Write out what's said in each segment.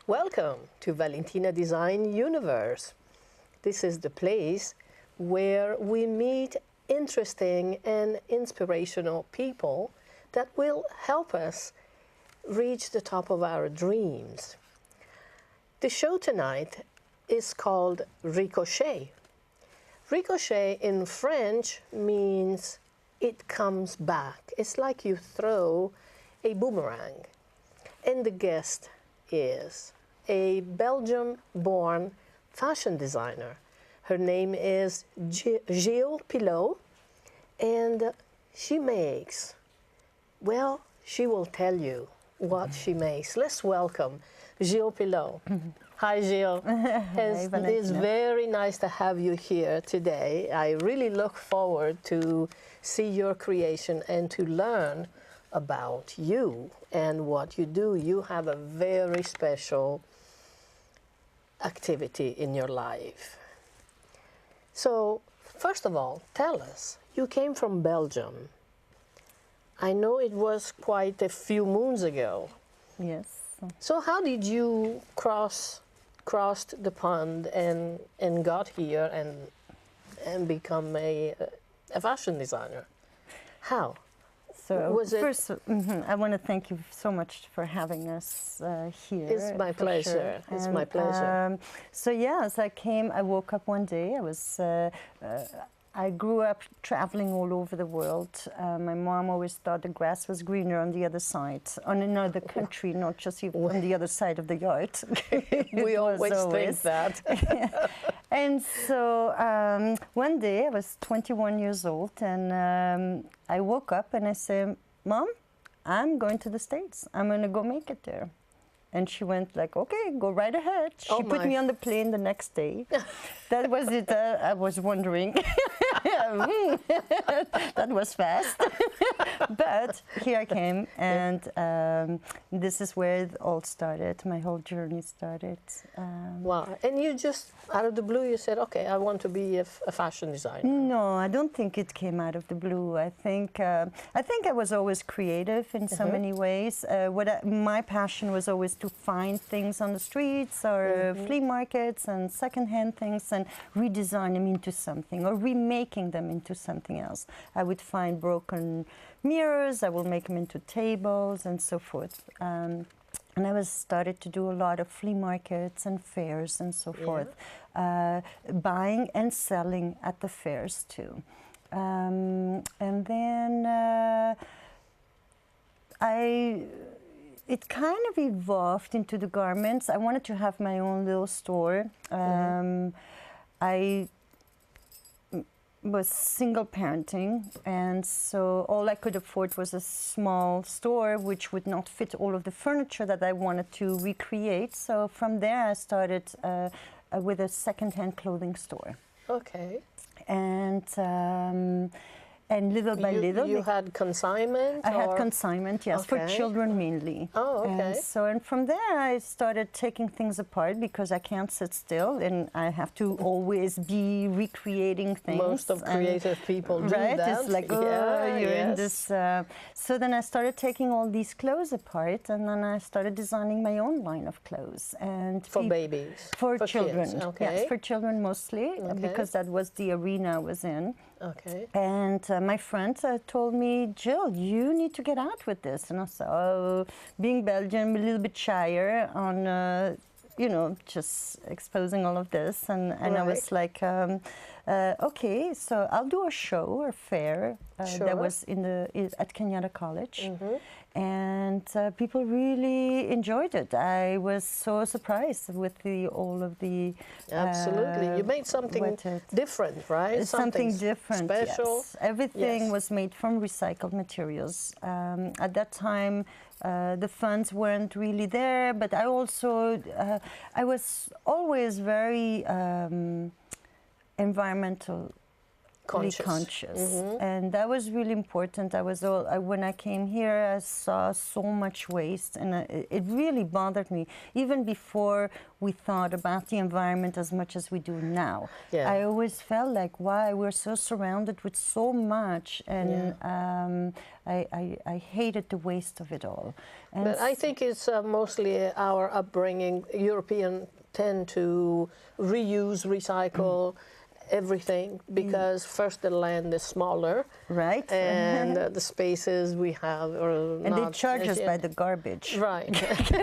Welcome to Valentina Design Universe. This is the place where we meet interesting and inspirational people that will help us reach the top of our dreams. The show tonight is called Ricochet. Ricochet in French means it comes back. It's like you throw a boomerang. And the guest is a Belgium-born fashion designer. Her name is Gilles Pillot, and she makes, well, she will tell you what she makes. Let's welcome Gilles Pillot. Hi, Gilles. It's very nice to have you here today. I really look forward to see your creation and to learn about you and what you do. You have a very special activity in your life. So, first of all, tell us, you came from Belgium. I know it was quite a few moons ago. Yes. So how did you crossed the pond and got here and become a fashion designer? How? So first, I want to thank you so much for having us here. It's my pleasure. Sure. It's my pleasure. So yes, I woke up one day. I grew up traveling all over the world. My mom always thought the grass was greener on the other side, on another country, not just on the other side of the yard. We always think that. And so one day I was 21 years old, and I woke up and I said, "Mom, I'm going to the States. I'm going to go make it there." And she went like, "Okay, go right ahead." She put me on the plane the next day. That was it. I was wondering. That was fast. But here I came, and this is where it all started. My whole journey started. Wow. And you just, out of the blue, you said, "Okay, I want to be a fashion designer." No, I don't think it came out of the blue. I think I was always creative in so many ways. My passion was always to find things on the streets or flea markets and secondhand things and redesign them into something or remaking them into something else. I would find broken mirrors, I will make them into tables and so forth. And I started to do a lot of flea markets and fairs and so forth, buying and selling at the fairs too. And then it kind of evolved into the garments. I wanted to have my own little store. I was single parenting, and so all I could afford was a small store which would not fit all of the furniture that I wanted to recreate. So from there I started with a second-hand clothing store. Okay. And little by little... You had consignment? I had consignment, yes, for children mainly. Oh, okay. And from there I started taking things apart because I can't sit still and I have to always be recreating things. Most of creative people do that. Right, it's like, you're in this... So then I started taking all these clothes apart, and then I started designing my own line of clothes. And for babies? For children, kids. Okay. Yes, for children mostly, because that was the arena I was in. Okay. And my friends told me, "Jill, you need to get out with this." And I said, "Oh, being Belgian, a little bit shyer on, just exposing all of this." And I was like, okay, so I'll do a show or fair that was at Kenyatta College. And people really enjoyed it. I was so surprised with all of the... Absolutely. You made something different, right? Something different, special. Yes. Everything was made from recycled materials. At that time, the funds weren't really there, but I also... I was always very environmental conscious. And that was really important. When I came here, I saw so much waste, and it really bothered me, even before we thought about the environment as much as we do now. Yeah. I always felt like, why we're so surrounded with so much, and I hated the waste of it all. And but I think it's mostly our upbringing. Europeans tend to reuse, recycle, everything, because first the land is smaller, right, and the spaces we have are and they charge us by the garbage, right,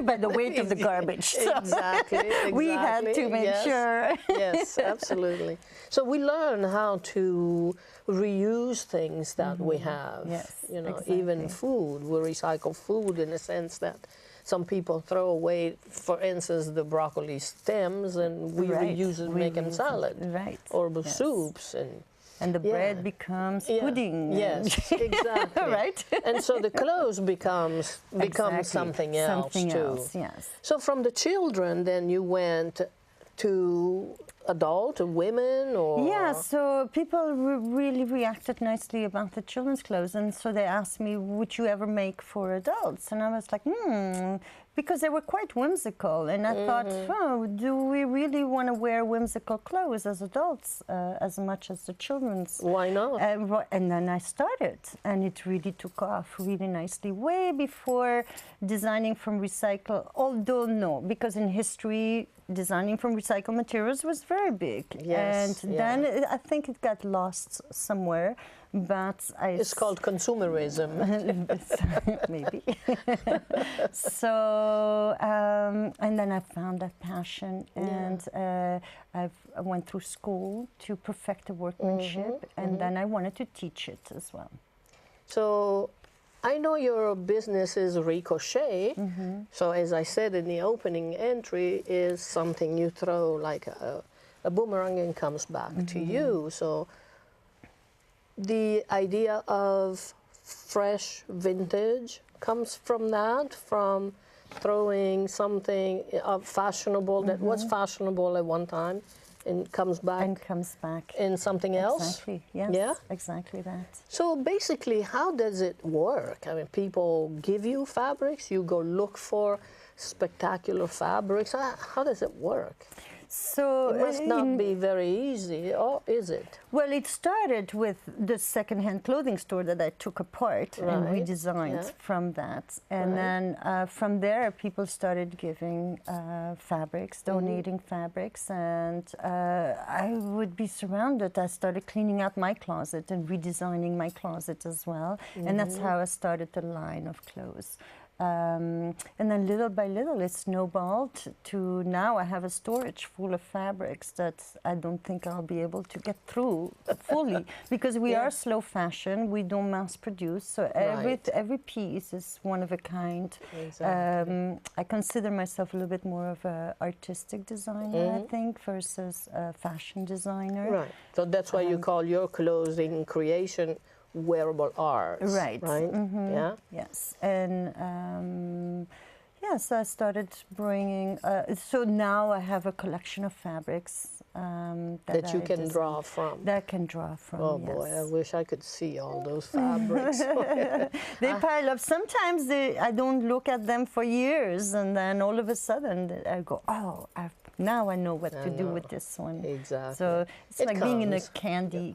by the weight of the garbage. So exactly. we had to make sure. Yes, absolutely. So we learn how to reuse things that we have. Yes, you know, exactly. even food. We recycle food in the sense that some people throw away, for instance, the broccoli stems, and we reuse it and make them salad, or soups, and the bread becomes pudding. Yes, exactly. Right. And so the clothes becomes something else too. Yes. So from the children, then you went to adult women, or so people really reacted nicely about the children's clothes, and so they asked me, would you ever make for adults? And I was like, because they were quite whimsical, and I thought, oh, do we really want to wear whimsical clothes as adults as much as the children's? Why not? And then I started, and it really took off really nicely, way before designing from recycle, although no, because in history, designing from recycled materials was very big. Yes, and then I think it got lost somewhere, but it's called consumerism. Maybe. So, and then I found that passion, and I went through school to perfect the workmanship, and then I wanted to teach it as well. So I know your business is Ricochet, so as I said in the opening entry, is something you throw like a boomerang and comes back to you. So the idea of fresh vintage comes from that, from throwing something fashionable that was fashionable at one time, and comes back in something else. Exactly. Yes. Yeah. Exactly that. So basically, how does it work? I mean, people give you fabrics. You go look for spectacular fabrics. How does it work? So it must not be very easy, or is it? Well, it started with the second-hand clothing store that I took apart and redesigned from that. And then from there, people started giving fabrics, donating fabrics, and I would be surrounded. I started cleaning out my closet and redesigning my closet as well. And that's how I started the line of clothes. And then little by little it snowballed to now I have a storage full of fabrics that I don't think I'll be able to get through fully, because we are slow fashion, we don't mass produce, so every piece is one of a kind. Exactly. I consider myself a little bit more of an artistic designer, I think, versus a fashion designer. Right, so that's why you call your clothing creation wearable art. Right. Right? Yeah? Yes. And yes, I started bringing, so now I have a collection of fabrics that you can draw from. That I can draw from, Oh boy, I wish I could see all those fabrics. They pile up. Sometimes I don't look at them for years, and then all of a sudden I go, oh, now I know what to do with this one. Exactly. So it's like being in a candy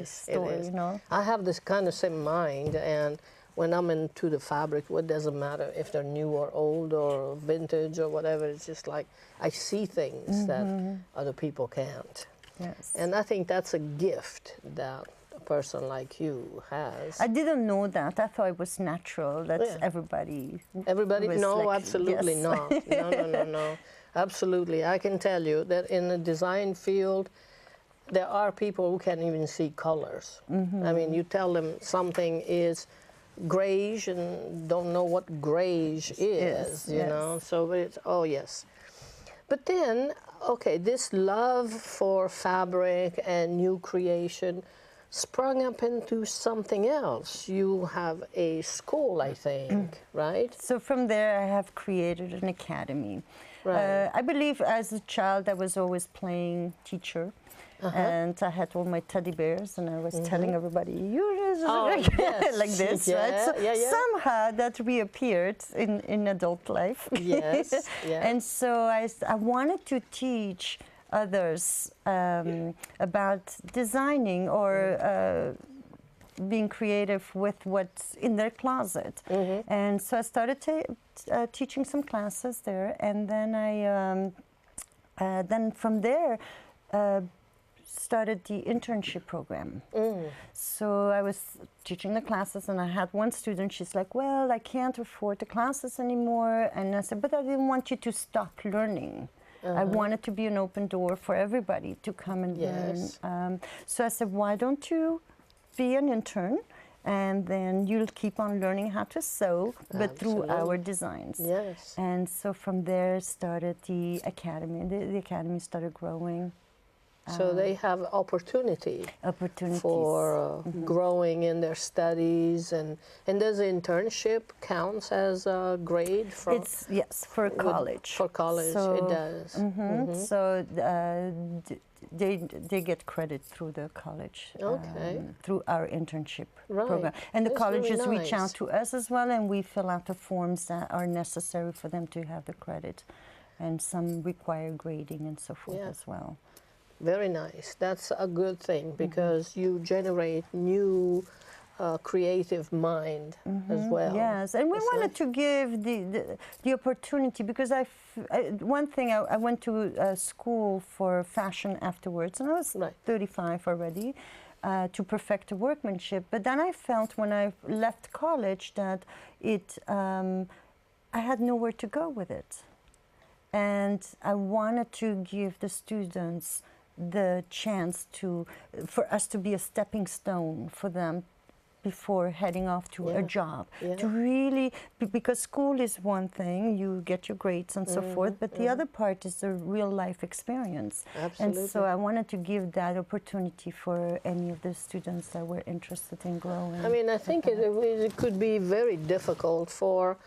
store, you know. I have this kind of same mind, and when I'm into the fabric, what does it matter if they're new or old or vintage or whatever? It's just like I see things that other people can't. Yes. And I think that's a gift that a person like you has. I didn't know that. I thought it was natural that everybody. No, like, absolutely not. No. Absolutely. I can tell you that in the design field, there are people who can't even see colors. I mean, you tell them something is grayish and don't know what grayish is, you know? So it's, oh, yes. But then, okay, this love for fabric and new creation sprung up into something else. You have a school, I think, right? So from there, I have created an academy. Right. I believe as a child, I was always playing teacher. and I had all my teddy bears, and I was telling everybody, "You just like this," right? So somehow that reappeared in adult life. Yes. And so I wanted to teach others about designing or being creative with what's in their closet. And so I started teaching some classes there, and then then from there started the internship program. So I was teaching the classes, and I had one student, she's like, "Well, I can't afford the classes anymore." And I said, "But I didn't want you to stop learning. I wanted to be an open door for everybody to come and learn." So I said, "Why don't you be an intern, and then you'll keep on learning how to sew, but through our designs." Yes. And so from there started the academy. The academy started growing. So they have opportunities for growing in their studies, and does internship counts as a grade for? It's yes, for college. For college, so, it does. So they get credit through the college, through our internship program, and the colleges really reach out to us as well, and we fill out the forms that are necessary for them to have the credit, and some require grading and so forth as well. Very nice. That's a good thing, because you generate new creative mind as well. Yes, and we wanted to give the opportunity, because one thing, I went to school for fashion afterwards, and I was 35 already, to perfect the workmanship. But then I felt when I left college that I had nowhere to go with it. And I wanted to give the students the chance for us to be a stepping stone for them before heading off to a job. To really, because school is one thing, you get your grades and so forth, but the other part is the real life experience. Absolutely. And so I wanted to give that opportunity for any of the students that were interested in growing. I mean, I think it could be very difficult for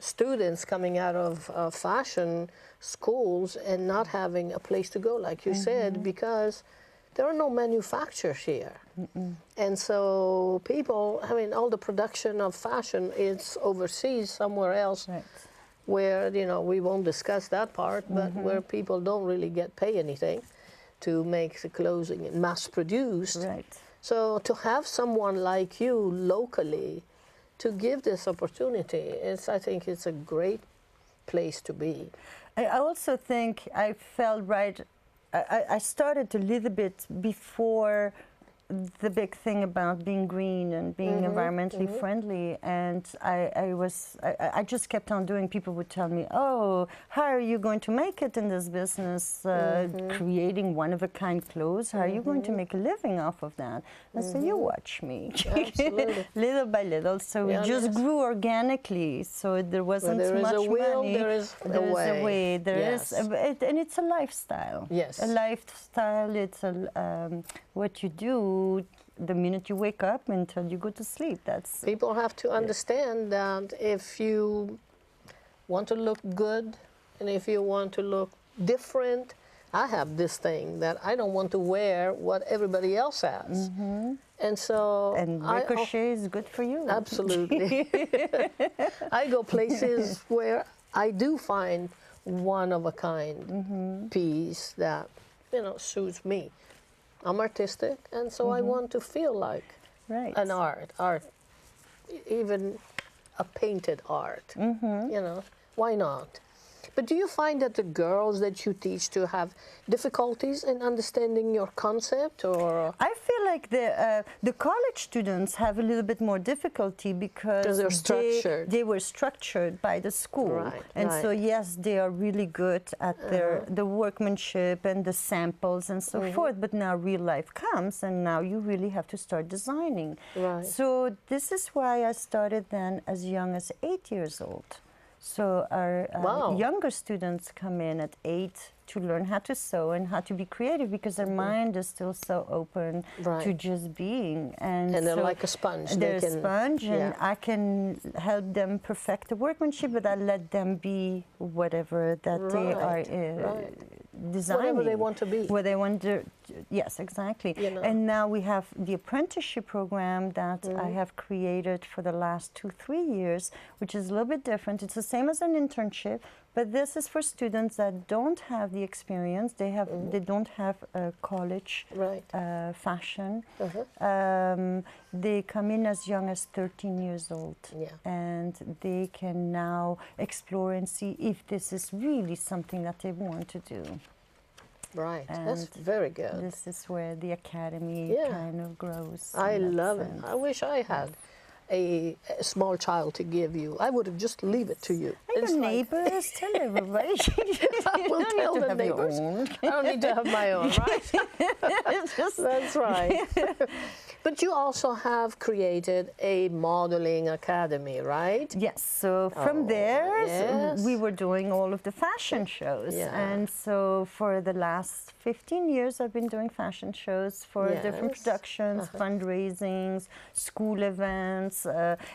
students coming out of fashion schools and not having a place to go, like you said, because there are no manufacturers here. And so people, I mean, all the production of fashion is overseas somewhere else, where, you know, we won't discuss that part, but where people don't really pay anything to make the clothing and mass produced. So to have someone like you locally to give this opportunity, I think it's a great place to be. I also think I felt I started a little bit before the big thing about being green and being environmentally friendly, and I just kept on doing. People would tell me, "Oh, how are you going to make it in this business, creating one-of-a-kind clothes? How are you going to make a living off of that?" I said, "You watch me." Little by little, so we just grew organically, so there wasn't much money. There is a way. And it's a lifestyle. Yes. A lifestyle, it's what you do the minute you wake up until you go to sleep. People have to understand that if you want to look good and if you want to look different, I have this thing that I don't want to wear what everybody else has. And so Ricochet is good for you. Absolutely. I go places where I do find one-of-a-kind piece that, you know, suits me. I'm artistic, and so I want to feel like an art, even a painted art. You know, why not? But do you find that the girls that you teach to have difficulties in understanding your concept, or? I feel like the college students have a little bit more difficulty because they're structured. They were structured by the school, so yes, they are really good at the workmanship and the samples and so forth. But now real life comes, and now you really have to start designing. So this is why I started then as young as 8 years old. So our younger students come in at 8 to learn how to sew and how to be creative, because their mind is still so open to just being. And they're so like a sponge. They're a sponge, and I can help them perfect the workmanship, but I let them be whatever that they are designing. Whatever they want to be. What they want Yes, exactly. You know. And now we have the apprenticeship program that I have created for the last 2-3 years, which is a little bit different. It's the same as an internship, but this is for students that don't have the experience. They don't have a college fashion. They come in as young as 13 years old, and they can now explore and see if this is really something that they want to do. Right, And that's very good. This is where the academy kind of grows. I love it. I wish I had a small child to give you. I would have just leave it to you. And your neighbors, tell everybody. I will tell the neighbors. I don't need to have my own, right? That's right. But you also have created a modeling academy, right? Yes, so from there, we were doing all of the fashion shows. And so for the last 15 years, I've been doing fashion shows for different productions, fundraisings, school events,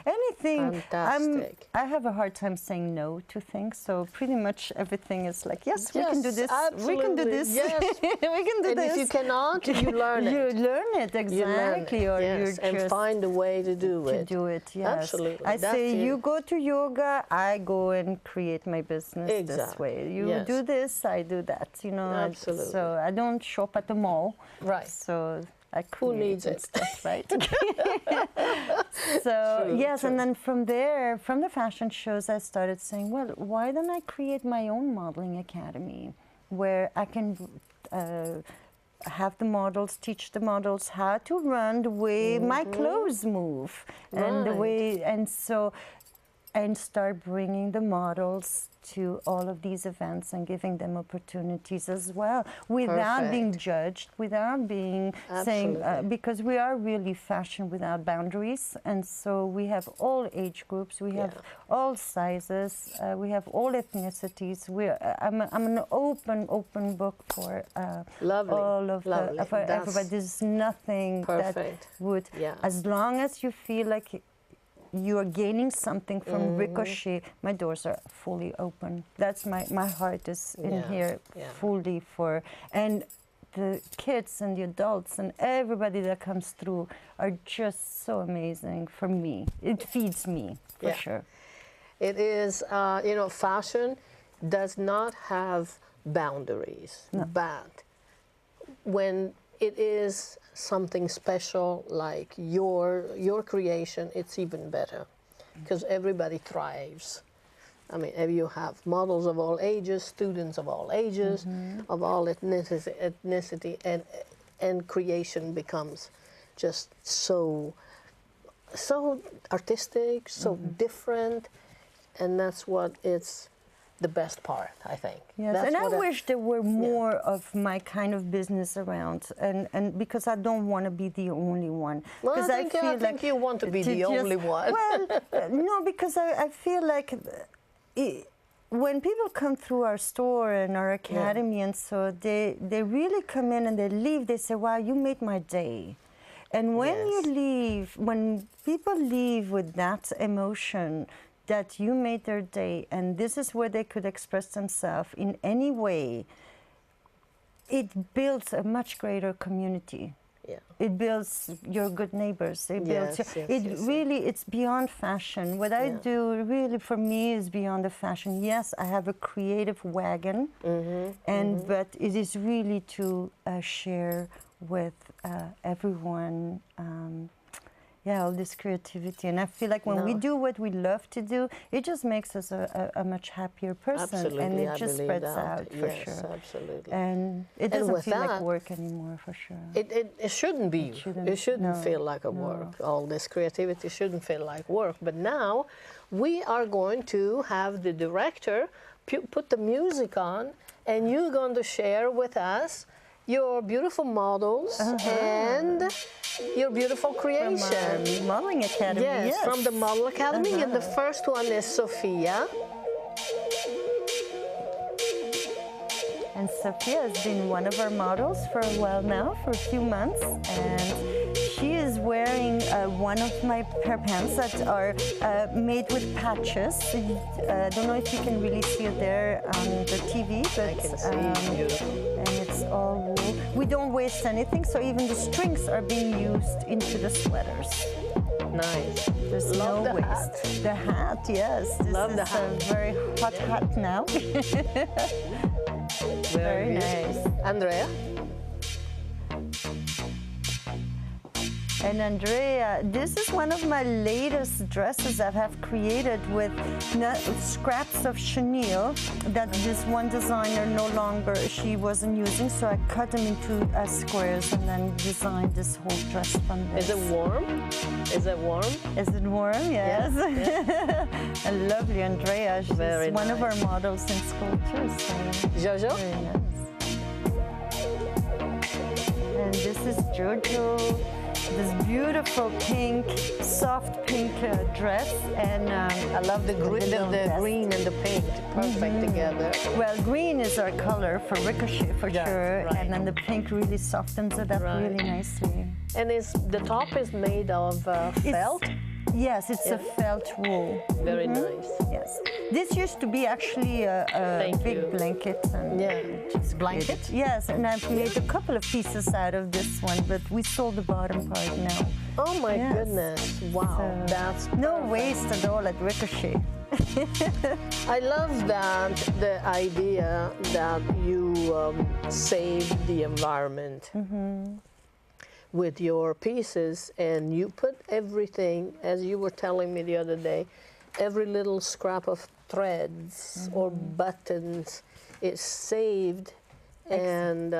anything. Fantastic. I have a hard time saying no to things, so pretty much everything is like, yes, we can do this, absolutely. we can do this, yes. we can do and this. If you cannot, you learn it. You learn it, exactly. Or yes, you're and find a way to do it. To do it, yes. Absolutely. I say, you go to yoga, I go and create my business this way. You do this, I do that, you know. Absolutely. So I don't shop at the mall. Right. So I Who needs it? Stuff, right? So, True, yes, true. and then from there, from the fashion shows, I started saying, well, why don't I create my own modeling academy where I can have the models, teach the models how to run the way my clothes move, and the way, and start bringing the models to all of these events and giving them opportunities as well, without being judged, without being saying, because we are really fashion without boundaries, and so we have all age groups, we have all sizes, we have all ethnicities. I'm an open book for all of for everybody. There's nothing that would, as long as you feel like you are gaining something from Ricochet, my doors are fully open. That's my heart is in here fully for, and the kids and the adults and everybody that comes through are just so amazing for me. It feeds me, for sure. It is, you know, fashion does not have boundaries, but when it is something special like your creation, it's even better because everybody thrives. I mean, you have models of all ages, students of all ages, of all ethnicity, and creation becomes just so artistic, so different, and that's what it's the best part, I think. Yes, that's and I wish there were more of my kind of business around, and because I don't want to be the only one. Well, I think you want to be the only one. Well, no, because I feel like when people come through our store and our academy, and so they really come in and they leave, they say, wow, you made my day. And when you leave, when people leave with that emotion, that you made their day, and this is where they could express themselves in any way, it builds a much greater community. Yeah. It builds your good neighbors. It builds really, it's beyond fashion. What I do really for me is beyond the fashion. Yes, I have a creative wagon, but it is really to share with everyone all this creativity. And I feel like when we do what we love to do, it just makes us a much happier person. Absolutely, and it just spreads out, for sure. Absolutely. And it doesn't feel like work anymore, for sure. It shouldn't be. It shouldn't feel like a work. All this creativity shouldn't feel like work. But now we are going to have the director put the music on, and you're going to share with us your beautiful models and your beautiful creation. From our modeling academy, yes, from the Model Academy. And the first one is Sophia. And Sophia has been one of our models for a while now, for a few months. And she is wearing one of her pants that are made with patches. I don't know if you can really see it there on the TV, it. I can see. Beautiful. And it's all wool. We don't waste anything, so even the strings are being used into the sweaters. Nice. There's Love no the waste. hat. The hat, yes. This Love is the hat. a very hot hat now. Very nice. Andrea? And Andrea, this is one of my latest dresses I have created with scraps of chenille that this one designer no longer, she wasn't using, so I cut them into squares and then designed this whole dress from this. Is it warm? Is it warm? Is it warm? Yes. Yeah. A lovely Andrea. She's Very one of our nice. models in sculpture. So Jojo? very nice. And this is Jojo. This beautiful pink, soft pink dress, and I love the green and the pink, perfect together. Well, green is our color for Ricochet for Yeah, sure, right. and then the pink really softens it up Right. really nicely. And the top is made of felt? Yes, it's a felt wool. Very nice. Yes, this used to be actually a Thank big you. blanket. And Yeah. just Blanket? created- Yes, and I've made a couple of pieces out of this one, but we sold the bottom part now. Oh my Yes. goodness. Wow. So, That's no perfect. waste at all at Ricochet. I love that the idea that you save the environment with your pieces, and you put everything, as you were telling me the other day, every little scrap of threads or buttons is saved and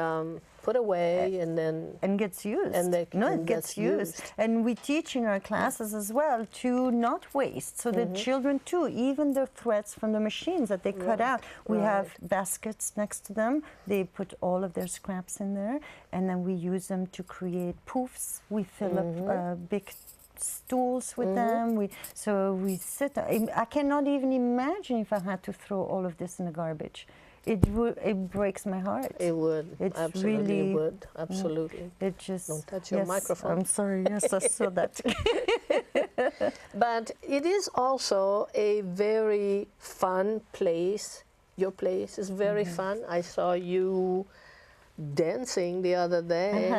put away, and then And gets used. And it gets gets used. And we teach in our classes as well to not waste. So the children too, even the threads from the machines that they cut out, we have baskets next to them. They put all of their scraps in there, and then we use them to create poofs. We fill up big stools with them. So we sit. I cannot even imagine if I had to throw all of this in the garbage. It breaks my heart. it would. It's Absolutely really- would. Absolutely. It just Don't touch your yes, microphone. I'm sorry. Yes, I saw that. But it is also a very fun place. Your place is very fun. I saw you dancing the other day.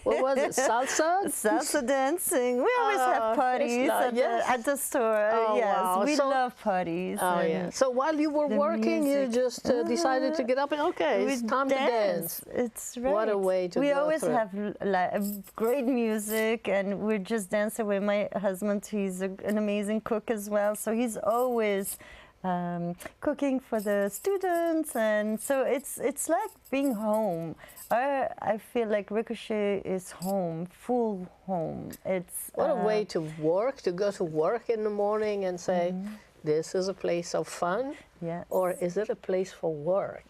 What was it? Salsa? Salsa dancing. We always have parties at the store. Oh, yes, wow. we So- love parties. Oh, and yeah. So while you were the working, you music. just decided to get up and, okay, we it's time to dance. It's right. What a way to We go always through. have great music, and we're just dancing with my husband. He's an amazing cook as well, so he's always cooking for the students, and so it's like being home. I feel like Ricochet is home, full home. It's What a way to work, to go to work in the morning and say, this is a place of fun, yes. or is it a place for work?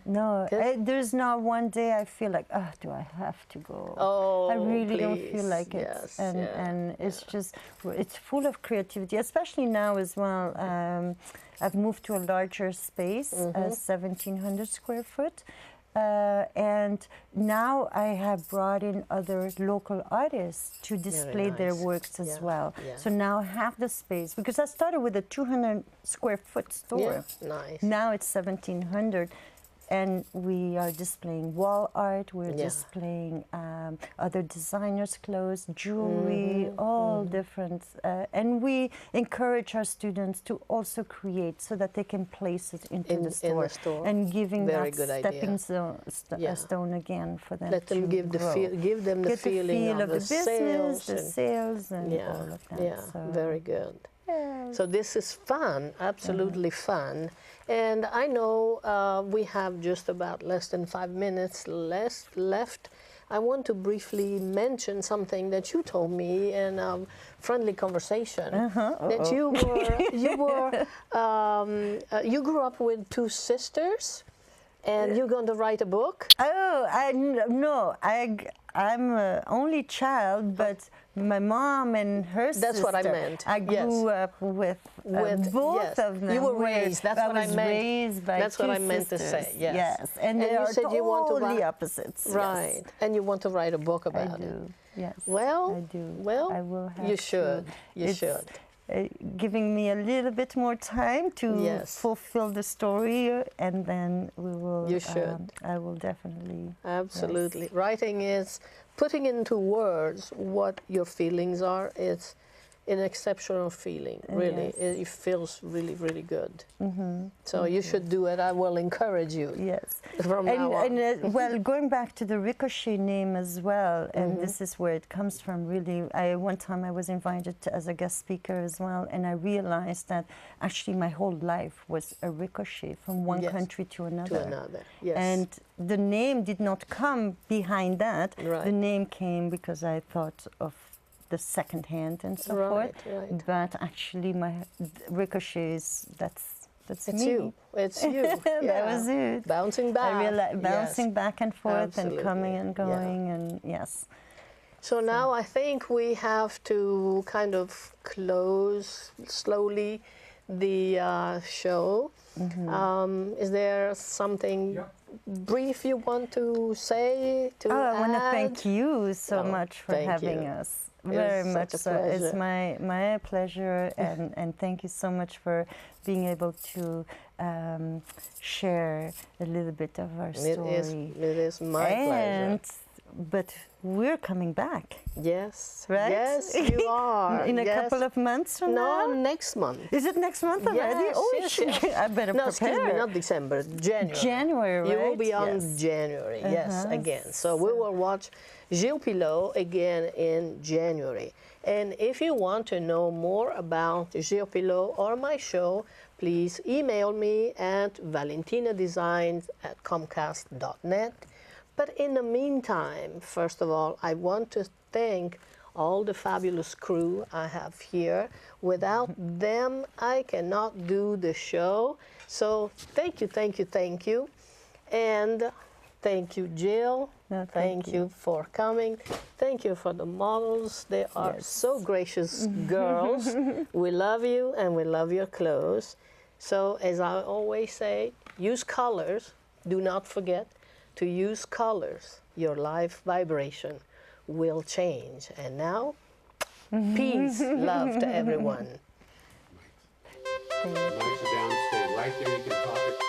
No, Yes. there's not one day I feel like, do I have to go? Oh, I really don't please. feel like it. Yes, And it's just, it's full of creativity, especially now as well. I've moved to a larger space, 1,700 square foot. And now I have brought in other local artists to display their nice. works as Yeah, well. yeah. So now I have the space, because I started with a 200 square foot store. Yeah, nice. Now it's 1,700, and we are displaying wall art. We're Yeah. displaying other designers' clothes, jewelry, all different. And we encourage our students to also create so that they can place it into In the store, the store. and giving Very that good stepping idea. a stone again for them. Let them to give grow. give them the Get feeling the feel of the sales business, the and- sales, and yeah, all of that. yeah, So, very good. yeah. So this is fun, absolutely fun. And I know we have just about less than 5 minutes left. I want to briefly mention something that you told me in a friendly conversation. That you grew up with 2 sisters, and you're going to write a book. Oh, I'm an only child, but my mom and her sister. That's what I meant. I grew up with both yes. of them. You were raised. That's what I was meant. raised by That's what 2 I meant to sisters. say, yes. Yes, and they you are said you want to totally write- opposites. Right. And you want to write a book Yes, I about it. do. Yes. Well, I do. Well, I will have you should. to. You should. giving me a little bit more time to Yes. fulfill the story, and then we will. You should. I will definitely. Absolutely. Yes. Writing is putting into words what your feelings are. It's an exceptional feeling, really. Yes. It feels really, really good. Mm-hmm. So you should do it. I will encourage you. Yes. From now on. Well, going back to the Ricochet name as well, and this is where it comes from, really. One time I was invited as a guest speaker as well, and I realized that actually my whole life was a ricochet from one Yes. country to another. To another, yes. And the name did not come behind that. Right. The name came because I thought of the second hand and so forth. Right. But actually, my Ricochet is that's It's me. you. It's you. That Yeah. was it. Bouncing back. I realized bouncing Yes. back and forth Absolutely. and coming and Yeah. going and yes. So now I think we have to kind of close slowly the show. Is there something brief you want to say? To I want to add? thank you so Oh, much for thank having you. us. It Very was much such a so. It's pleasure. my pleasure, and thank you so much for being able to share a little bit of our story. It is my pleasure. But we're coming back. Yes. Right? Yes, you are. In a Yes. couple of months from now? No, next month. Is it next month already? Yes, Oh, yes, shit. yes. I better No, prepare. excuse me, not December, January. January, right? You will be on Yes. January, yes, again. So we So- will watch Gilles Pillot again in January. And if you want to know more about Gilles Pillot or my show, please email me at valentinadesigns@comcast.net. But in the meantime, first of all, I want to thank all the fabulous crew I have here. Without them, I cannot do the show. So thank you, thank you, thank you. And thank you, Jill. No, thank you for coming. Thank you for the models. They are Yes. so gracious girls. We love you and we love your clothes. So as I always say, use colors. Do not forget to use colors. Your life vibration will change. And now, peace, love to everyone. Lights are down, stay right there, you can talk it.